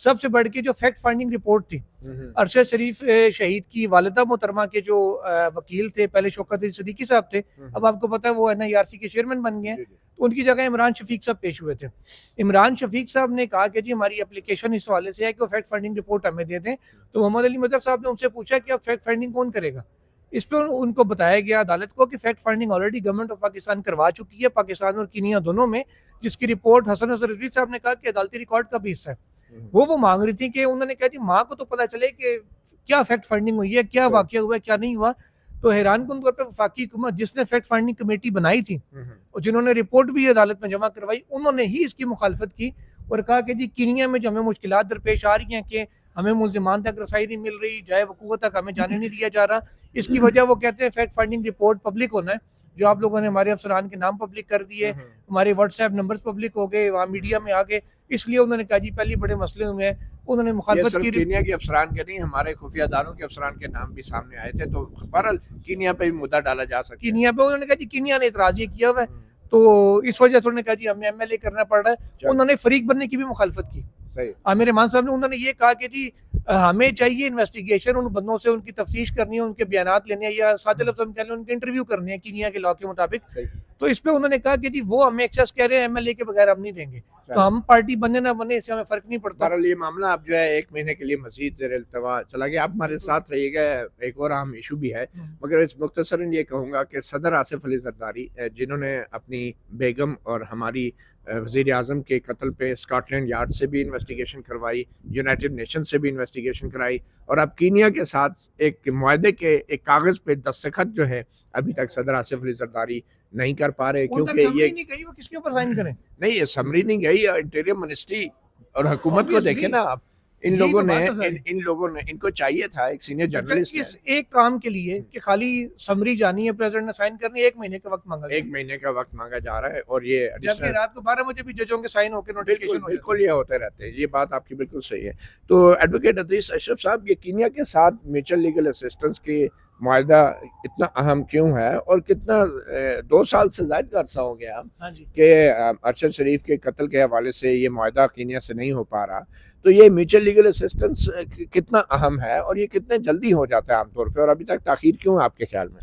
سب سے بڑھ کے جو فیکٹ فائنڈنگ رپورٹ تھی ارشد شریف شہید کی والدہ محترمہ کے جو وکیل تھے پہلے شوکت علی صدیقی صاحب تھے, اب آپ کو پتا ہے وہ NIRC کے چیئرمین بن گئے ہیں, تو ان کی جگہ عمران شفیق صاحب پیش ہوئے تھے. عمران شفیق صاحب نے کہا کہ جی ہماری اپلیکیشن اس حوالے سے ہے کہ وہ فیکٹ فائنڈنگ رپورٹ ہمیں دے دیں. تو محمد علی مظہر صاحب نے ان سے پوچھا کہ اب فیکٹ فائنڈنگ کون کرے گا. اس پہ ان کو بتایا گیا عدالت کو کہ fact finding already government of Pakistan کروا چکی ہے, پاکستان اور کینیا دونوں میں, جس کی رپورٹ حسن نصر رضوی صاحب نے کہا کہ عدالتی ریکارڈ کا بھی حصہ ہے. وہ مانگ رہی تھی کہ انہوں نے کہا جی ماں کو تو پتہ چلے کہ کیا فیکٹ فائنڈنگ ہوئی ہے, کیا واقعہ ہوا ہے, کیا نہیں ہوا. تو حیران کن طور پہ وفاقی حکومت جس نے فیکٹ فائنڈنگ کمیٹی بنائی تھی اور جنہوں نے رپورٹ بھی عدالت میں جمع کروائی, انہوں نے ہی اس کی مخالفت کی اور کہا کہ جی کینیا میں جو ہمیں مشکلات درپیش آ رہی ہیں کہ ہمیں ملزمان تک رسائی نہیں مل رہی, جائے وقوع تک ہمیں جانے نہیں دیا جا رہا, اس کی وجہ وہ کہتے ہیں فیکٹ فائنڈنگ رپورٹ پبلک ہونا ہے. جو آپ لوگوں نے ہمارے افسران کے نام پبلک کر دیے, ہمارے واٹس ایپ نمبرز پبلک ہو گئے, وہاں میڈیا میں آ گئے, اس لیے انہوں نے کہا جی پہلے بڑے مسئلے ہوئے ہیں. انہوں نے مخالفت کی. کینیا کے افسران کے نہیں, ہمارے خفیہ اداروں کے افسران کے نام بھی سامنے آئے تھے, تو بہرحال کینیا پہ بھی مدعا ڈالا جا سکتا ہے. کینیا پہ انہوں نے کہا جی کینیا نے اعتراض یہ کیا ہوا ہے, تو اس وجہ سے انہوں نے کہا جی ہمیں MLA کرنا پڑ رہا ہے. انہوں نے فریق بننے کی بھی مخالفت کی. عامر رحمان صاحب نے انہوں نے یہ کہا کہ جی ہمیں چاہیے انویسٹیگیشن, ان بندوں سے ان کی تفتیش کرنی ہے, ان کے بیانات لینے ہیں, یا سادہ لفظ میں کہہ لیں ان کے انٹرویو کرنے ہیں کینیا کے لاء کے مطابق. تو اس پہ انہوں نے کہا کہ جی وہ ہمیں ایکسیس کہہ رہے ہیں MLA کے بغیر ہم نہیں دیں گے, تو ہم پارٹی بننے نہ بنے اس سے ہمیں فرق نہیں پڑتا. بہرحال یہ معاملہ اب جو ہے 1 مہینے کے لیے مزید زیر التوا چلا گیا. آپ ہمارے ساتھ رہیے گا, ایک اور اہم ایشو بھی ہے, مگر اس مختصراً یہ کہوں گا کہ صدر آصف علی زرداری جنہوں نے اپنی بیگم اور ہماری وزیر اعظم کے قتل پہ اسکاٹ لینڈ یارڈ سے بھی انویسٹیگیشن کروائی, یونائٹڈ نیشن سے بھی انویسٹیگیشن کرائی, اور اب کینیا کے ساتھ ایک معاہدے کے ایک کاغذ پہ دستخط جو ہے ابھی تک صدر آصف علی زرداری نہیں کر پا رہے, کیونکہ یہ نہیں کہی وہ کس کے اوپر سائن کریں. نہیں, یہ سمری نہیں گئی, انٹیریئر منسٹری اور حکومت کو دیکھیں نا آپ, ان لوگوں نے ان کو چاہیے تھا ایک سینئر جرنلسٹ اس ایک کام کے لیے کہ خالی سمری جانی ہے, پریزیڈنٹ نے سائن کرنی ہے, 1 مہینے کا وقت مانگا, 1 مہینے کا وقت مانگا جا رہا ہے. اور یہ جبکہ رات کو 12 بجے بھی ججوں کے سائن ہو کے نوٹیفیکیشن ہو بالکل یہ ہوتے رہتے ہیں. یہ بات آپ کی بالکل صحیح ہے. تو ایڈوکیٹ عزیز اشرف صاحب, یہ کینیا کے ساتھ میوچل لیگل اسسٹنس کی معاہدہ اتنا اہم کیوں ہے, اور کتنا 2 سال سے زائد کا عرصہ ہو گیا کہ ارشد شریف کے قتل کے حوالے سے یہ معاہدہ کینیا سے نہیں ہو پا رہا, تو یہ میوچل لیگل اسسٹنس کتنا اہم ہے اور یہ کتنے جلدی ہو جاتا ہے عام طور پہ, اور ابھی تک تاخیر کیوں ہے آپ کے خیال میں؟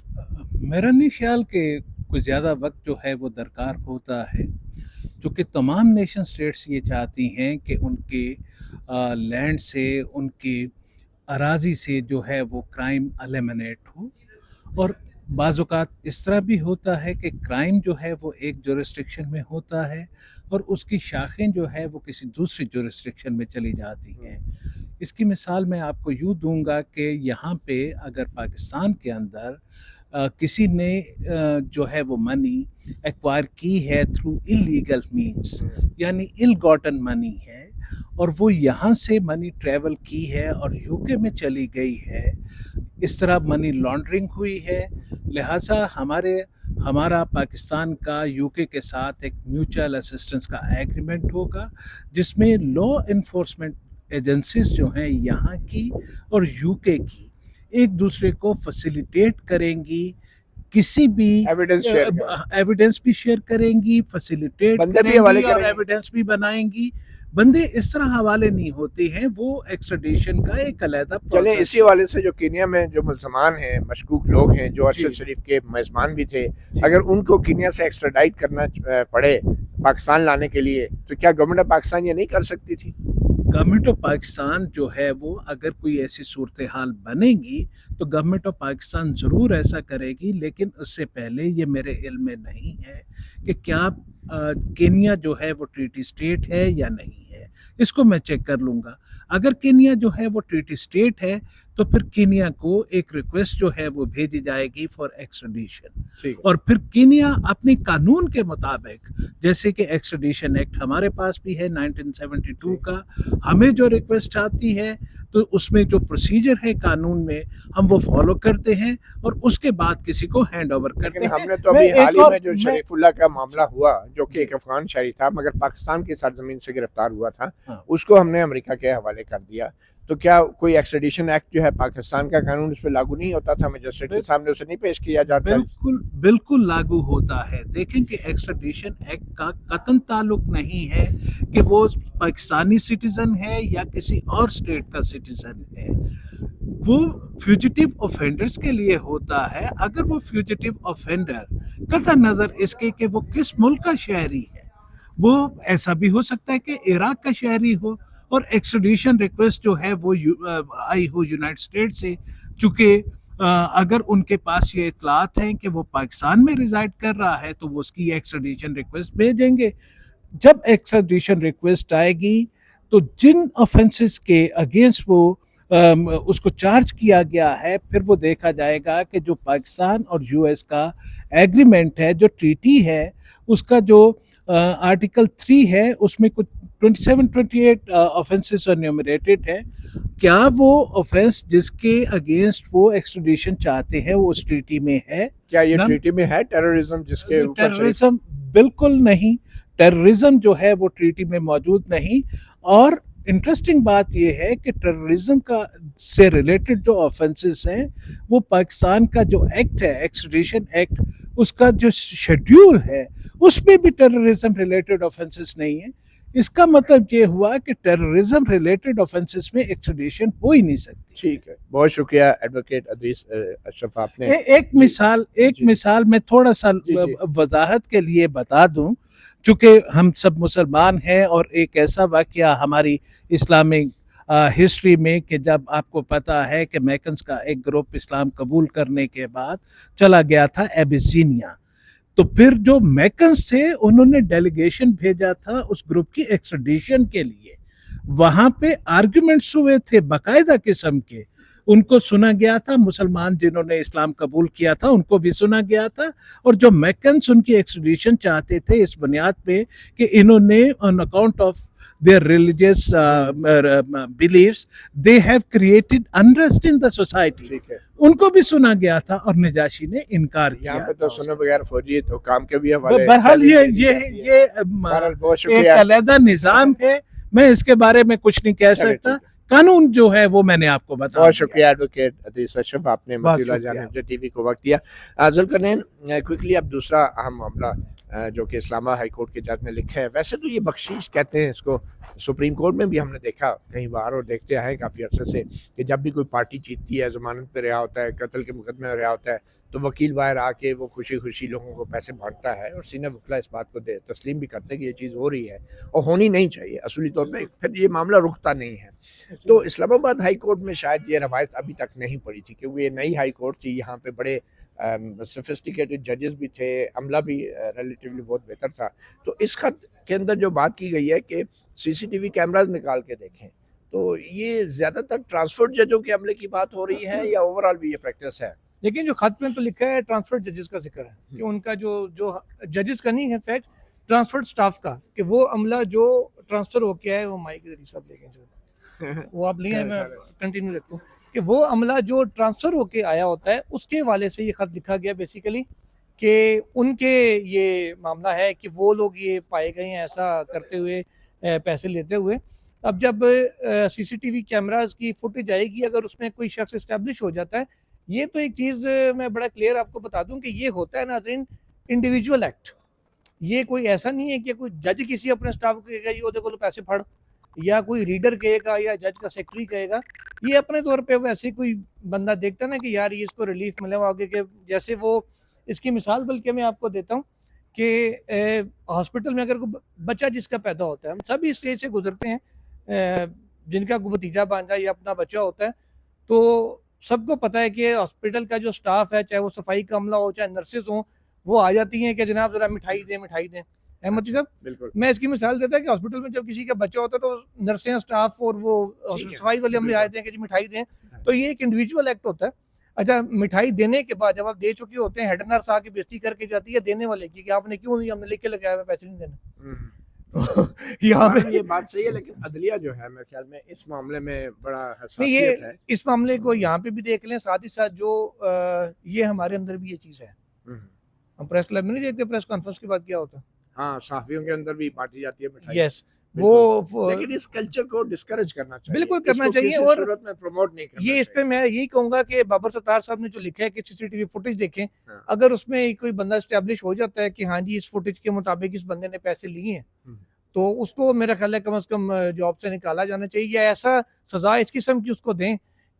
میرا نہیں خیال کہ کوئی زیادہ وقت جو ہے وہ درکار ہوتا ہے, چونکہ تمام نیشن سٹیٹس یہ چاہتی ہیں کہ ان کے لینڈ سے, ان کی اراضی سے جو ہے وہ کرائم ایلیمنیٹ ہو. اور بعض اوقات اس طرح بھی ہوتا ہے کہ کرائم جو ہے وہ ایک جورسڈکشن میں ہوتا ہے اور اس کی شاخیں جو ہے وہ کسی دوسری جورسڈکشن میں چلی جاتی ہیں. اس کی مثال میں آپ کو یوں دوں گا کہ یہاں پہ اگر پاکستان کے اندر کسی نے جو ہے وہ منی ایکوائر کی ہے تھرو اللیگل مینس, یعنی ال گاٹن منی ہے, اور وہ یہاں سے منی ٹریول کی ہے اور UK میں چلی گئی ہے, اس طرح منی لانڈرنگ ہوئی ہے. لہٰذا ہمارا پاکستان کا UK کے ساتھ ایک میوچل اسسٹنس کا ایگریمنٹ ہوگا, جس میں لا انفورسمنٹ ایجنسیز جو ہیں یہاں کی اور UK کی ایک دوسرے کو فیسیلیٹیٹ کریں گی, کسی بھی ایویڈنس بھی شیئر کریں گی, فیسیلیٹیٹ کریں گی اور ایویڈنس بھی بنائیں گی. بندے اس طرح حوالے نہیں ہوتے ہیں, وہ ایکسٹریڈیشن کا ایک علیحدہ چلیں اسی حوالے سے جو کینیا میں جو ملزمان ہیں, مشکوک لوگ ہیں جو ارشد شریف کے میزبان بھی تھے, اگر ان کو کینیا سے ایکسٹریڈائٹ کرنا پڑے پاکستان لانے کے لیے, تو کیا گورنمنٹ آف پاکستان یہ نہیں کر سکتی تھی؟ گورنمنٹ آف پاکستان جو ہے وہ اگر کوئی ایسی صورتحال بنے گی تو گورنمنٹ آف پاکستان ضرور ایسا کرے گی, لیکن اس سے پہلے یہ میرے علم میں نہیں ہے کہ کیا کینیا جو ہے وہ ٹریٹی سٹیٹ ہے یا نہیں ہے. اس کو میں چیک کر لوں گا. اگر کینیا جو ہے وہ ٹریٹی سٹیٹ ہے تو پھر کینیا کو ایک ریکویسٹ جو ہے وہ بھیجی جائے گی فار ایکسٹریڈیشن, اور پھر کینیا اپنے قانون کے مطابق, جیسے کہ ایکسٹریڈیشن ایکٹ ہمارے پاس بھی ہے 1972 کا, ہمیں جو ریکویسٹ آتی ہے تو اس میں جو پروسیجر ہے قانون میں ہم وہ فالو کرتے ہیں اور اس کے بعد کسی کو ہینڈ اوور کرتے ہیں. ہم نے تو ابھی حال ہی میں جو شریف اللہ کا معاملہ ہوا, جو کہ ایک افغان شہری تھا مگر پاکستان کی سرزمین سے گرفتار ہوا تھا, اس کو ہم نے امریکہ کے حوالے کر دیا. تو کیا کوئی ایکسٹریڈیشن ایکٹ جو ہے پاکستان کا قانون اس پہ لاگو نہیں ہوتا تھا؟ مجسٹریٹ کے سامنے اسے نہیں پیش کیا جاتا؟ بالکل بالکل لاگو ہوتا ہے. دیکھیں کہ ایکسٹریڈیشن ایکٹ کا قطعاً تعلق نہیں ہے کہ وہ پاکستانی سٹیزن ہے یا کسی اور اسٹیٹ کا سٹیزن ہے. وہ فیوجیٹیو اوفینڈرز کے لیے ہوتا ہے. اگر وہ فیوجیٹیو اوفینڈر قطع نظر اس کے کہ وہ کس ملک کا شہری ہے، وہ ایسا بھی ہو سکتا ہے کہ عراق کا شہری ہو اور ایکسٹریڈیشن ریکویسٹ جو ہے وہ آئی ہو یونائٹڈ اسٹیٹ سے، چونکہ اگر ان کے پاس یہ اطلاعات ہیں کہ وہ پاکستان میں ریزائڈ کر رہا ہے تو وہ اس کی ایکسٹریڈیشن ریکویسٹ بھیجیں گے. جب ایکسٹریڈیشن ریکویسٹ آئے گی تو جن آفینسز کے اگینسٹ وہ اس کو چارج کیا گیا ہے، پھر وہ دیکھا جائے گا کہ جو پاکستان اور یو ایس کا ایگریمنٹ ہے، جو ٹریٹی ہے، اس کا جو آرٹیکل 3 ہے، اس میں کچھ 27-28 آفینسز انیومریٹڈ ہے. کیا وہ آفینس جس کے اگینسٹ وہ ایکسٹریڈیشن چاہتے ہیں وہ اس ٹریٹی میں ہے؟ کیا یہ ٹریٹی میں ہے ٹیررزم جس کے اوپر ٹیررزم بالکل نہیں. ٹیررزم جو ہے وہ ٹریٹی میں موجود نہیں. اور انٹرسٹنگ بات یہ ہے کہ ٹیررزم کا سے ریلیٹڈ جو آفینسز ہیں وہ پاکستان کا جو ایکٹ ہے، ایکسٹریڈیشن ایکٹ، اس کا جو شیڈیول ہے اس میں بھی ٹیررزم ریلیٹڈ آفینسز نہیں ہیں. اس کا مطلب یہ ہوا کہ ٹیررزم ریلیٹڈ آفینسز میں ایکسٹریڈیشن ہو ہی نہیں سکتی. ٹھیک ہے، بہت شکریہ ایڈوکیٹ ادریس اشرف. آپ نے ایک مثال میں تھوڑا سا وضاحت کے لیے بتا دوں، چونکہ ہم سب مسلمان ہیں اور ایک ایسا واقعہ ہماری اسلامک ہسٹری میں کہ جب آپ کو پتہ ہے کہ میکنز کا ایک گروپ اسلام قبول کرنے کے بعد چلا گیا تھا ایبیسینیا، تو پھر جو میکنز تھے انہوں نے ڈیلیگیشن بھیجا تھا اس گروپ کی ایکسٹریڈیشن کے لیے. وہاں پہ آرگیومنٹس ہوئے تھے باقاعدہ قسم کے، ان کو سنا گیا تھا، مسلمان جنہوں نے اسلام قبول کیا تھا ان کو بھی سنا گیا تھا، اور جو میکنز ان کی ایکسٹریڈیشن چاہتے تھے اس بنیاد پہ کہ انہوں نے on account of their religious beliefs they have created unrest in the society، ان کو بھی سنا گیا تھا اور نجاشی نے انکار کیا. یہاں پہ تو سنے بغیر فوجی تو کام کے بھی حوالے. بہرحال یہ ایک علیحدہ نظام ہے، میں اس کے بارے میں کچھ نہیں کہہ سکتا. قانون جو ہے وہ میں نے آپ کو بتایا. بہت شکریہ ایڈوکیٹ ادریس اشرف، آپ نے مدی اللہ جان MJ TV کو وقت دیا. ذوالقرنین، کوئکلی اب دوسرا اہم معاملہ جو کہ اسلام آباد ہائی کورٹ کے جج نے لکھا ہے. ویسے تو یہ بخشش کہتے ہیں اس کو، سپریم کورٹ میں بھی ہم نے دیکھا کئی بار اور دیکھتے آئے کافی عرصے سے کہ جب بھی کوئی پارٹی جیتتی ہے، ضمانت پہ رہا ہوتا ہے، قتل کے مقدمے میں رہا ہوتا ہے، تو وکیل باہر آ کے وہ خوشی خوشی لوگوں کو پیسے بانٹتا ہے، اور سینئر وکلا اس بات کو تسلیم بھی کرتے ہیں کہ یہ چیز ہو رہی ہے اور ہونی نہیں چاہیے اصولی طور پہ، پھر یہ معاملہ رکتا نہیں ہے. تو اسلام آباد ہائی کورٹ میں شاید یہ روایت ابھی تک نہیں پڑی تھی، کیونکہ یہ نئی ہائی کورٹ تھی، یہاں پہ بڑے سفسٹیکیٹڈ ججز بھی تھے، عملہ بھی ریلیٹیولی بہت بہتر تھا. تو اس خط کے اندر جو بات کی گئی ہے کہ CCTV کیمراز نکال کے دیکھیں، تو یہ زیادہ تر ٹرانسفرڈ ججوں کے عملے کی بات ہو رہی ہے یا اوورآل بھی یہ پریکٹس ہے؟ لیکن جو خط میں تو لکھا ہے ٹرانسفرڈ ججز کا ذکر ہے کہ ان کا جو ججز کا نہیں ہے فیکٹ، ٹرانسفرڈ سٹاف کا، کہ وہ عملہ جو ٹرانسفر ہو کے آئے وہ مائی کے ذریعے سب لے کے وہ آپ لیں، میں کنٹینیو رکھوں کہ وہ عملہ جو ٹرانسفر ہو کے آیا ہوتا ہے اس کے حوالے سے یہ خط لکھا گیا بیسیکلی کہ ان کے یہ معاملہ ہے کہ وہ لوگ یہ پائے گئے ہیں ایسا کرتے ہوئے، پیسے لیتے ہوئے. اب جب CCTV کیمراز کی فوٹیج آئے گی، اگر اس میں کوئی شخص اسٹیبلش ہو جاتا ہے، یہ تو ایک چیز میں بڑا کلیئر آپ کو بتا دوں کہ یہ ہوتا ہے ناظرین انڈیویجول ایکٹ. یہ کوئی ایسا نہیں ہے کہ کوئی جج کسی اپنے سٹاف کو کہے گا یہ دیکھو پیسے پھڑ، یا کوئی ریڈر کہے گا یا جج کا سیکرٹری کہے گا. یہ اپنے طور پہ ویسے کوئی بندہ دیکھتا نا کہ یار یہ اس کو ریلیف ملے وہ آگے، کہ جیسے وہ اس کی مثال بلکہ میں آپ کو دیتا ہوں کہ ہاسپٹل میں اگر کوئی بچہ جس کا پیدا ہوتا ہے، ہم سب اس اسٹیج سے گزرتے ہیں، جن کا کوئی بھتیجا بانجا یا اپنا بچہ ہوتا ہے، تو سب کو پتہ ہے کہ ہاسپٹل کا جو سٹاف ہے، چاہے وہ صفائی کا عملہ ہو چاہے نرسز ہوں، وہ آ جاتی ہیں کہ جناب ذرا مٹھائی دیں. احمد جی صاحب، بالکل میں اس کی مثال دیتا ہے کہ ہاسپٹل میں جب کسی کا بچہ ہوتا ہے تو نرسیں، سٹاف اور وہ صفائی والے عملے آتے ہیں کہ جی مٹھائی دیں. تو یہ ایک انڈیویجول ایکٹ ہوتا ہے. اچھا، مٹھائی دینے کے بعد جب آپ دے چکے ہوتے ہیں، ہیڈ نرس آ کے بےزتی کر کے جاتی ہے دینے والے کی کہ آپ نے کیوں نہیں، ہم نے لکھ کے لگایا ہوا پیسے نہیں دینے. یہاں پہ یہ بات صحیح ہے، لیکن عدلیہ جو ہے میرے خیال میں اس معاملے میں بڑا نہیں، حساسیت ہے. اس معاملے کو یہاں پہ بھی دیکھ لیں، ساتھ ہی ساتھ جو یہ ہمارے اندر بھی یہ چیز ہے. ہم پریس کلب میں نہیں دیکھتے پریس کانفرنس کے بعد کیا ہوتا ہے؟ ہاں، صحافیوں کے اندر بھی بانٹی جاتی ہے مٹھائی. یس، وہ لیکن اس کلچر کو ڈسکریج کرنا چاہیے, بالکل اس کرنا کو چاہیے, کسی اور صورت میں پروموٹ نہیں کرنا یہ اس پہ میں یہی کہوں گا کہ بابر ستار صاحب نے جو لکھا ہے کہ سی ٹی وی فوٹیج دیکھیں, اگر اس میں کوئی بندہ اسٹیبلش ہو جاتا ہے کہ ہاں جی اس فوٹیج کے مطابق اس بندے نے پیسے لیے ہیں, تو اس کو میرا خیال ہے کم از کم جاب سے نکالا جانا چاہیے, یا ایسا سزا اس قسم کی اس کو دیں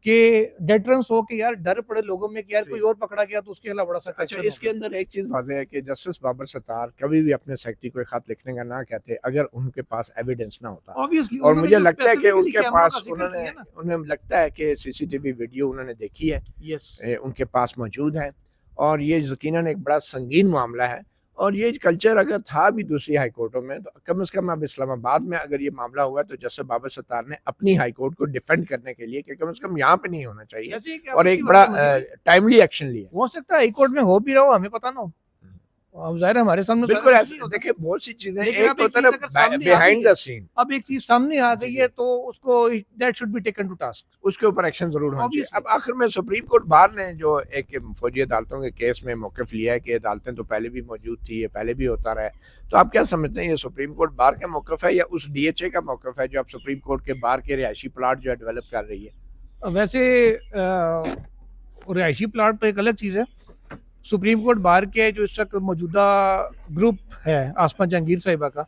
کہ ڈیٹرنس ہو, کہ یار ڈر پڑے لوگوں میں کہ یار کوئی اور پکڑا گیا تو اس کے خلاف بڑا سا. اچھا, اس کے اندر ایک چیز واضح ہے کہ جسٹس بابر ستار کبھی بھی اپنے سیکرٹری کو خط لکھنے کا نہ کہتے اگر ان کے پاس ایویڈنس نہ ہوتا, اور مجھے لگتا ہے کہ ان کے پاس انہیں لگتا ہے کہ سی سی ٹی وی ویڈیو انہوں نے دیکھی ہے, ان کے پاس موجود ہے, اور یہ یقیناً ایک بڑا سنگین معاملہ ہے. اور یہ کلچر اگر تھا بھی دوسری ہائی کورٹوں میں, تو کم از کم اب اسلام آباد میں اگر یہ معاملہ ہوا تو جسٹس بابر ستار نے اپنی ہائی کورٹ کو ڈیفینڈ کرنے کے لیے کہ کم از کم یہاں پہ نہیں ہونا چاہیے, اور ایک بڑا ٹائملی ایکشن لیا. ہو سکتا ہے ہائی کورٹ میں ہو بھی رہا ہو, ہمیں پتہ نہ ہو, اب ظاہر ہے ہمارے سامنے بالکل ایسے دیکھیں بہت سی چیزیں, ایک ہوتا ہے بیہائنڈ دا سین, اب ایک چیز سامنے آ گئی ہے تو اس کو that should be taken to task, اس کے اوپر ایکشن ضرور ہونا چاہیے. اب آخر میں سپریم کورٹ بار نے جو ایک فوجی عدالتوں کے کیس میں موقف لیا ہے کہ عدالتیں تو پہلے بھی موجود تھی, یہ پہلے بھی ہوتا رہا ہے, تو آپ کیا سمجھتے ہیں یہ سپریم کورٹ بار کا موقف ہے یا اس ڈی ایچ اے کا موقف ہے جو اب سپریم کورٹ کے بار کے رہائشی پلاٹ جو ہے ڈیولپ کر رہی ہے؟ ویسے رہائشی پلاٹ تو ایک الگ چیز ہے. سپریم کورٹ بار کے جو اس وقت موجودہ گروپ ہے آسما جہانگیر صاحبہ کا,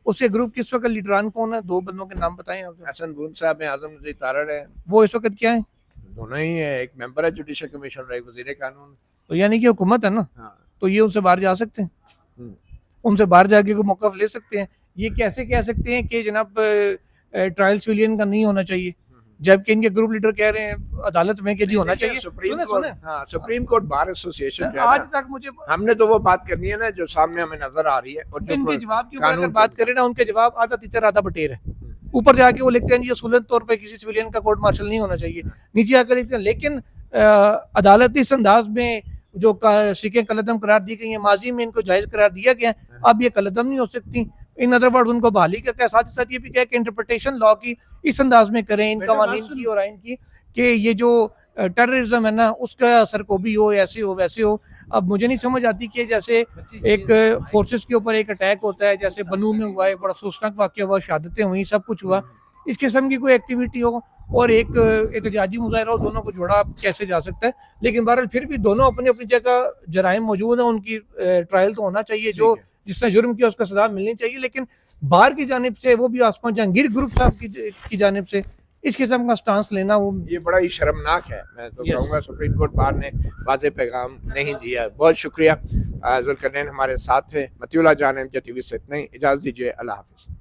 اس کے گروپ کے اس وقت لیڈران کون ہے؟ دو بندوں کے نام بتائیں. حسن بون صاحب ہیں, اعظم نذیر تارڑ ہیں, وہ اس وقت کیا ہیں؟ دونوں ہی ہیں, ایک ممبر ہے جوڈیشل کمیشن اور ایک وزیر قانون. تو یعنی کہ حکومت ہے نا, تو یہ ان سے باہر جا سکتے ہیں, ان سے باہر جا کے کوئی موقف لے سکتے ہیں. یہ کیسے کہہ سکتے ہیں کہ جناب ٹرائل سویلین کا نہیں ہونا چاہیے, جبکہ ان کے گروپ لیڈر کہہ رہے ہیں عدالت میں کہ جی ہونا چاہیے. سپریم کورٹ بار ایسوسیشن آج تک مجھے ہم نے تو وہ بات کرنی ہے نا جو سامنے ہمیں نظر آ رہی ہے, اور ان کے جواب کی اگر بات کریں نا, ان کے جواب آدھا تیتر آدھا بٹیر ہے. اوپر جا کے وہ لکھتے ہیں یہ اصولت طور پہ کسی سویلین کا کورٹ مارشل نہیں ہونا چاہیے, نیچے آ کر لکھتے ہیں لیکن عدالت اس انداز میں جو سیکیں قلعدم قرار دی گئی ہیں, ماضی میں ان کو جائز قرار دیا گیا ہے, اب یہ قلعدم نہیں ہو سکتی. ان ادر ورڈ ان کو بحالی کر کے ساتھ ہی ساتھ یہ بھی کہا کہ انٹرپریٹیشن لا کی اس انداز میں کریں, ان قوانین کی اور آئین کی, کہ یہ جو ٹیررزم ہے نا اس کا اثر کو بھی ہو, ایسے ہو ویسے ہو. اب مجھے نہیں سمجھ آتی کہ جیسے ایک فورسز کے اوپر ایک اٹیک ہوتا ہے, جیسے بنو میں ہوا ہے, بڑا افسوسناک واقعہ ہوا, شہادتیں ہوئیں, سب کچھ ہوا, اس قسم کی کوئی ایکٹیویٹی ہو اور ایک احتجاجی مظاہرہ ہو, دونوں کو جوڑا کیسے جا سکتا ہے؟ لیکن بہرحال پھر بھی دونوں اپنی اپنی جگہ جرائم موجود ہیں, ان کی ٹرائل تو ہونا چاہیے, جو جس نے جرم کیا اس کا سزا ملنی چاہیے. لیکن باہر کی جانب سے, وہ بھی آسما جہانگیر گروپ صاحب کی جانب سے اس قسم کا سٹانس لینا, وہ یہ بڑا ہی شرمناک ہے. میں تو کہوں گا سپریم کورٹ بار نے واضح پیغام نہیں دیا. بہت شکریہ. ذوالقرنین ہمارے ساتھ تھے. مطیع اللہ جان, MJ TV سے اتنا ہی, اجازت دیجیے, اللہ حافظ.